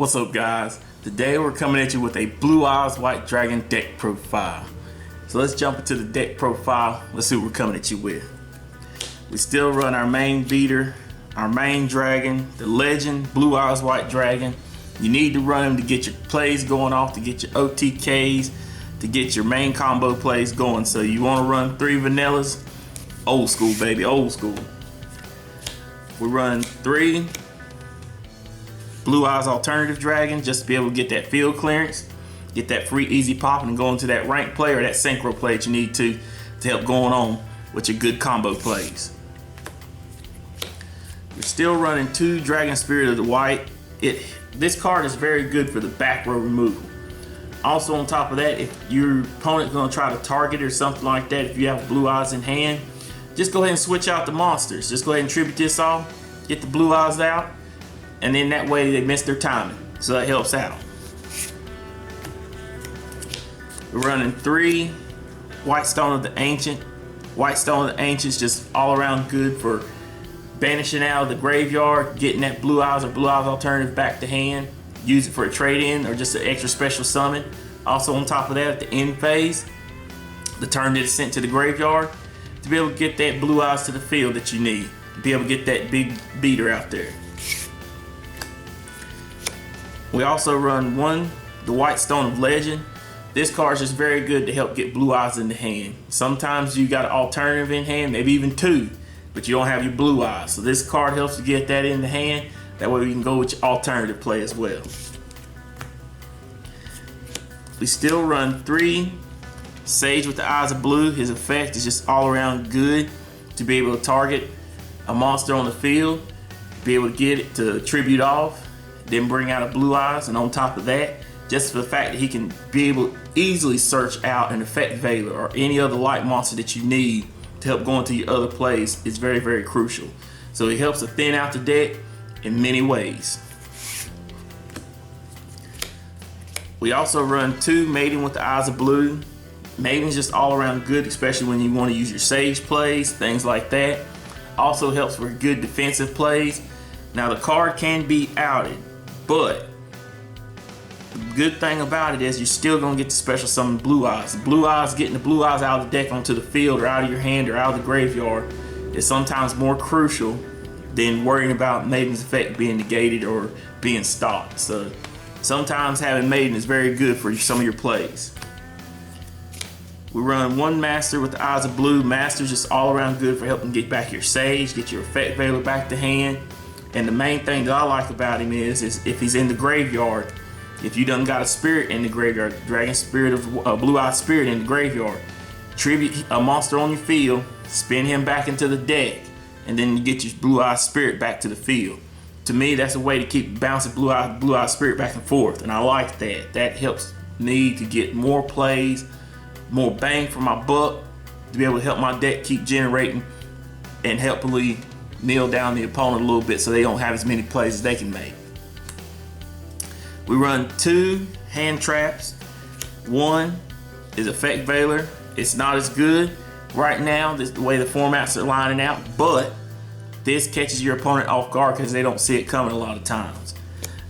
What's up, guys? Today we're coming at you with a Blue Eyes White Dragon deck profile. So let's jump into the deck profile. Let's see what we're coming at you with. We still run our main beater, our main dragon, the legend Blue Eyes White Dragon. You need to run him to get your plays going off, to get your OTKs, to get your main combo plays going. So you want to run 3 vanillas, old school baby, old school. We run 3 Blue Eyes Alternative Dragon just to be able to get that field clearance, get that free easy pop, and go into that rank play or that synchro play that you need to help going on with your good combo plays. We're still running 2 Dragon Spirit of the White. This card is very good for the back row removal. Also on top of that, if your opponent's going to try to target or something like that, if you have Blue Eyes in hand, just go ahead and switch out the monsters. Just go ahead and tribute this off, get the Blue Eyes out, and then that way they miss their timing. So that helps out. We're running 3 White Stone of the Ancient. White Stone of the Ancient is just all around good for banishing out of the graveyard, getting that Blue Eyes or Blue Eyes Alternative back to hand. Use it for a trade-in or just an extra special summon. Also on top of that, at the end phase, the turn that is sent to the graveyard, to be able to get that Blue Eyes to the field that you need, to be able to get that big beater out there. We also run 1, the White Stone of Legend. This card is just very good to help get Blue Eyes in the hand. Sometimes you got an alternative in hand, maybe even 2, but you don't have your Blue Eyes. So this card helps you get that in the hand. That way we can go with your alternative play as well. We still run 3 Sage with the Eyes of Blue. His effect is just all around good to be able to target a monster on the field, be able to get it to tribute off, then bring out a Blue Eyes, and on top of that, just for the fact that he can be able to easily search out an Effect Veiler or any other light monster that you need to help go into your other plays is very, very crucial. So he helps to thin out the deck in many ways. We also run 2 Maiden with the Eyes of Blue. Maiden's just all around good, especially when you want to use your Sage plays, things like that. Also helps for good defensive plays. Now the card can be outed, but the good thing about it is you're still going to get the special summon Blue Eyes. Blue Eyes, getting the Blue Eyes out of the deck onto the field or out of your hand or out of the graveyard is sometimes more crucial than worrying about Maiden's effect being negated or being stopped. So sometimes having Maiden is very good for some of your plays. We run 1 Master with the Eyes of Blue. Master's just all around good for helping get back your Sage, get your Effect Veiler back to hand. And the main thing that I like about him is if he's in the graveyard, if you done got a spirit in the graveyard, Dragon Spirit of Blue Eye Spirit in the graveyard, tribute a monster on your field, spin him back into the deck, and then you get your Blue Eye Spirit back to the field. To me, that's a way to keep bouncing Blue Eye Spirit back and forth, and I like that. That helps me to get more plays, more bang for my buck, to be able to help my deck keep generating and helpfully kneel down the opponent a little bit so they don't have as many plays as they can make. We run 2 hand traps. 1 is Effect Veiler. It's not as good right now, this the way the formats are lining out, but this catches your opponent off guard because they don't see it coming a lot of times.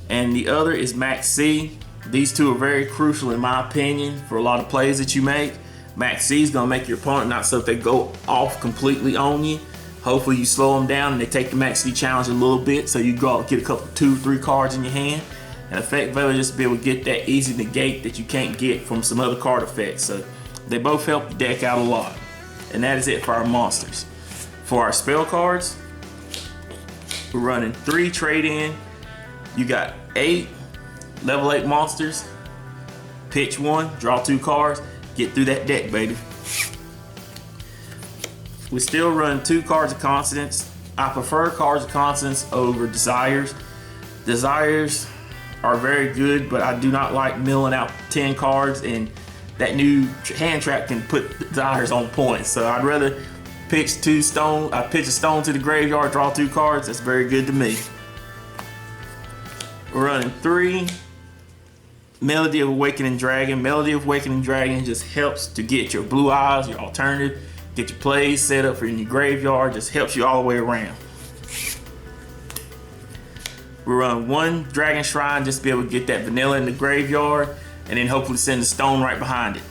And the other is Max C. These 2 are very crucial in my opinion for a lot of plays that you make. Max C is going to make your opponent not so if they go off completely on you. Hopefully you slow them down and they take the Max C challenge a little bit so you go out and get a couple 2-3 cards in your hand. And Effect Veiler just to be able to get that easy negate that you can't get from some other card effects. So they both help the deck out a lot. And that is it for our monsters. For our spell cards, we're running 3 trade-in. You got 8 level 8 monsters. Pitch 1, draw 2 cards, get through that deck, baby. We still run 2 Cards of Consonance. I prefer Cards of Consonance over Desires. Desires are very good, but I do not like milling out 10 cards, and that new hand trap can put Desires on point. So I'd rather pitch a stone to the graveyard, draw 2 cards. That's very good to me. We're running 3 Melody of Awakening Dragon. Melody of Awakening Dragon just helps to get your Blue Eyes, your alternative, get your plays set up for your graveyard, just helps you all the way around. We run 1 Dragon Shrine just to be able to get that vanilla in the graveyard, and then hopefully send the stone right behind it.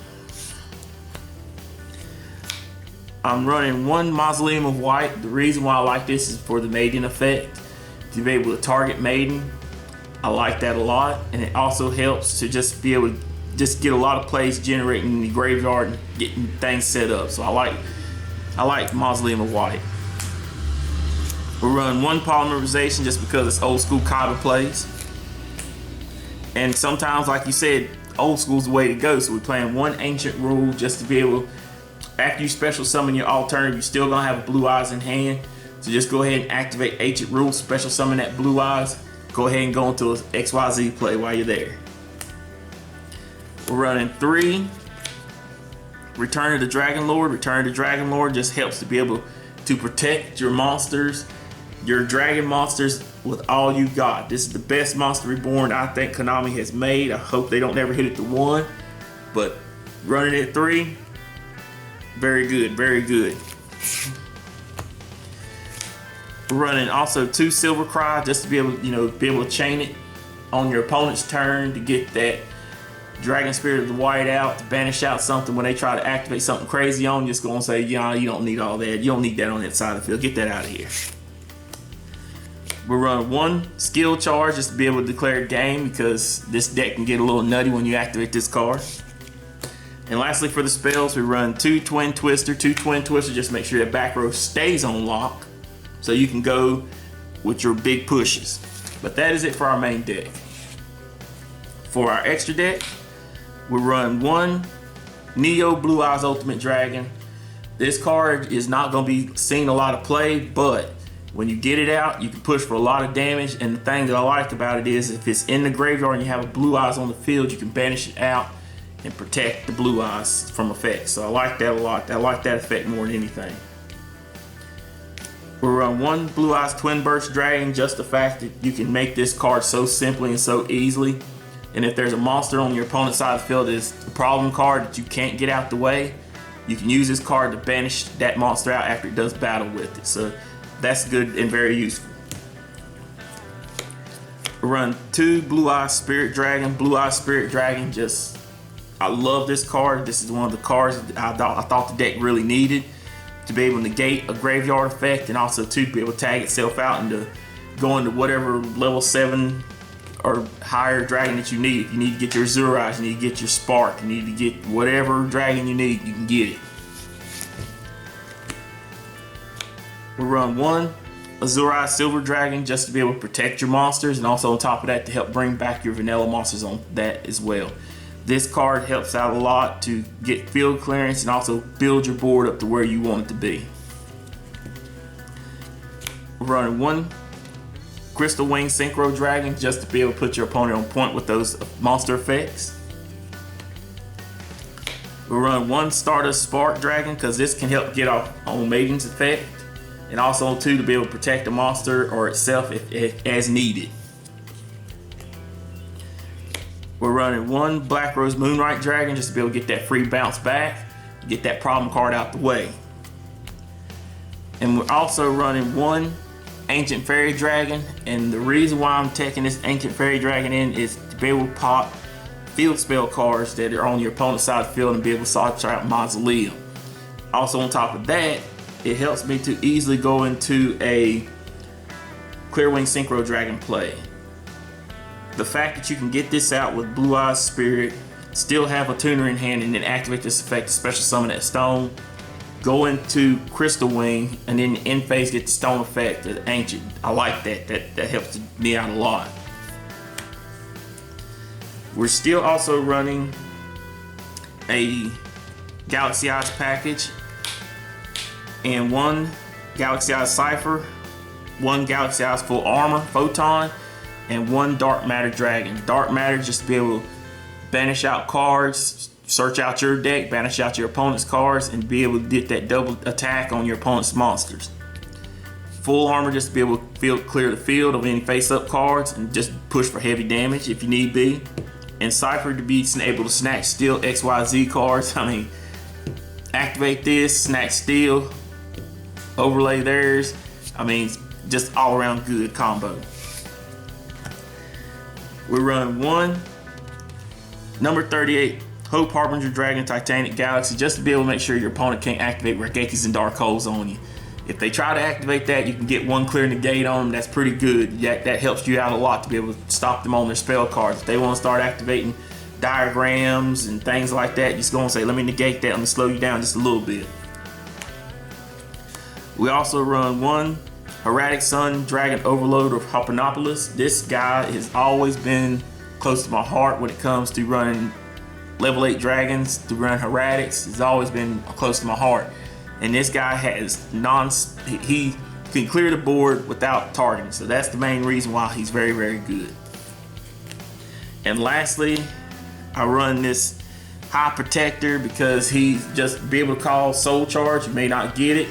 I'm running 1 Mausoleum of White. The reason why I like this is for the maiden effect. To be able to target maiden, I like that a lot, and it also helps to just be able to just get a lot of plays generating in the graveyard and getting things set up. So I like Mausoleum of White. We'll run 1 Polymerization just because it's old school Kaiba plays. And sometimes, like you said, old school's the way to go. So we're playing 1 Ancient Rule just to be able, after you special summon your alternative, you're still gonna have Blue Eyes in hand. So just go ahead and activate Ancient Rule, special summon that Blue Eyes. Go ahead and go into an XYZ play while you're there. We're running 3 Return of the Dragon Lord. Return of the Dragon Lord just helps to be able to protect your monsters, your dragon monsters, with all you got. This is the best Monster Reborn I think Konami has made. I hope they don't ever hit it to 1, but running at 3, very good, very good. We're running also 2 Silver Cry just to be able, be able to chain it on your opponent's turn to get that Dragon Spirit of the White out, to banish out something when they try to activate something crazy on you. Just gonna say, yeah, you don't need all that. You don't need that on that side of the field. Get that out of here. We'll run 1 Skill Charge just to be able to declare game, because this deck can get a little nutty when you activate this card. And lastly, for the spells, we run 2 Twin Twister. 2 Twin Twister just make sure that back row stays on lock, so you can go with your big pushes. But that is it for our main deck. For our extra deck, we run 1 Neo Blue Eyes Ultimate Dragon. This card is not going to be seeing a lot of play, but when you get it out, you can push for a lot of damage. And the thing that I like about it is, if it's in the graveyard and you have a Blue Eyes on the field, you can banish it out and protect the Blue Eyes from effects. So I like that a lot. I like that effect more than anything. We'll run 1 Blue Eyes Twin Burst Dragon. Just the fact that you can make this card so simply and so easily. And if there's a monster on your opponent's side of the field that is a problem card that you can't get out the way, you can use this card to banish that monster out after it does battle with it. So that's good and very useful. We'll run 2 Blue Eyes Spirit Dragon. Blue Eyes Spirit Dragon, I love this card. This is one of the cards that I thought the deck really needed, to be able to negate a graveyard effect, and also to be able to tag itself out and to go into whatever level 7 or higher dragon that you need. If you need to get your Azure Eyes, you need to get your Spark, you need to get whatever dragon you need, you can get it. We'll run 1 Azure Eyes Silver Dragon just to be able to protect your monsters, and also on top of that to help bring back your vanilla monsters on that as well. This card helps out a lot to get field clearance and also build your board up to where you want it to be. We're running 1 Crystal Wing Synchro Dragon just to be able to put your opponent on point with those monster effects. We'll run 1 Stardust Spark Dragon because this can help get off on Maiden's effect, and also 2 to be able to protect the monster or itself if as needed. We're running 1 Black Rose Moonlight Dragon just to be able to get that free bounce back, get that problem card out the way. And we're also running 1 Ancient Fairy Dragon, and the reason why I'm taking this Ancient Fairy Dragon in is to be able to pop field spell cards that are on your opponent's side of the field and be able to search out Mausoleum. Also on top of that, it helps me to easily go into a Clearwing Synchro Dragon play. The fact that you can get this out with Blue Eyes Spirit, still have a tuner in hand, and then activate this effect to special summon that stone, go into Crystal Wing, and then in phase get the stone effect of the Ancient. I like that. That helps me out a lot. We're still also running a Galaxy Eyes package and 1 Galaxy Eyes Cypher, 1 Galaxy Eyes Full Armor Photon, and 1 Dark Matter Dragon. Dark Matter just to be able to banish out cards, search out your deck, banish out your opponent's cards, and be able to get that double attack on your opponent's monsters. Full Armor just to be able to clear the field of any face-up cards and just push for heavy damage if you need be. And Cypher to be able to snatch steal XYZ cards. I mean, activate this, snatch steal, overlay theirs. I mean, just all around good combo. We run one number 38 Hope Harbinger Dragon Titanic Galaxy, just to be able to make sure your opponent can't activate Regekis and Dark Holes on you. If they try to activate that, you can get one clear negate on them. That's pretty good. That helps you out a lot to be able to stop them on their spell cards. If they want to start activating diagrams and things like that, just go and say, let me negate that, let me slow you down just a little bit. We also run one Heradic Sun Dragon Overload of Harpanopolis. This guy has always been close to my heart when it comes to running level 8 dragons, to run Heretics. It's always been close to my heart. And this guy has he can clear the board without targeting. So that's the main reason why he's very, very good. And lastly, I run this High Protector because he just be able to call Soul Charge. You may not get it,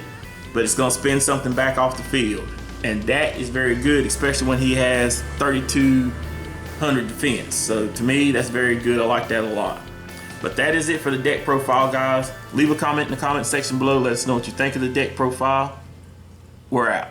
but it's going to spin something back off the field. And that is very good, especially when he has 3,200 defense. So to me, that's very good. I like that a lot. But that is it for the deck profile, guys. Leave a comment in the comment section below. Let us know what you think of the deck profile. We're out.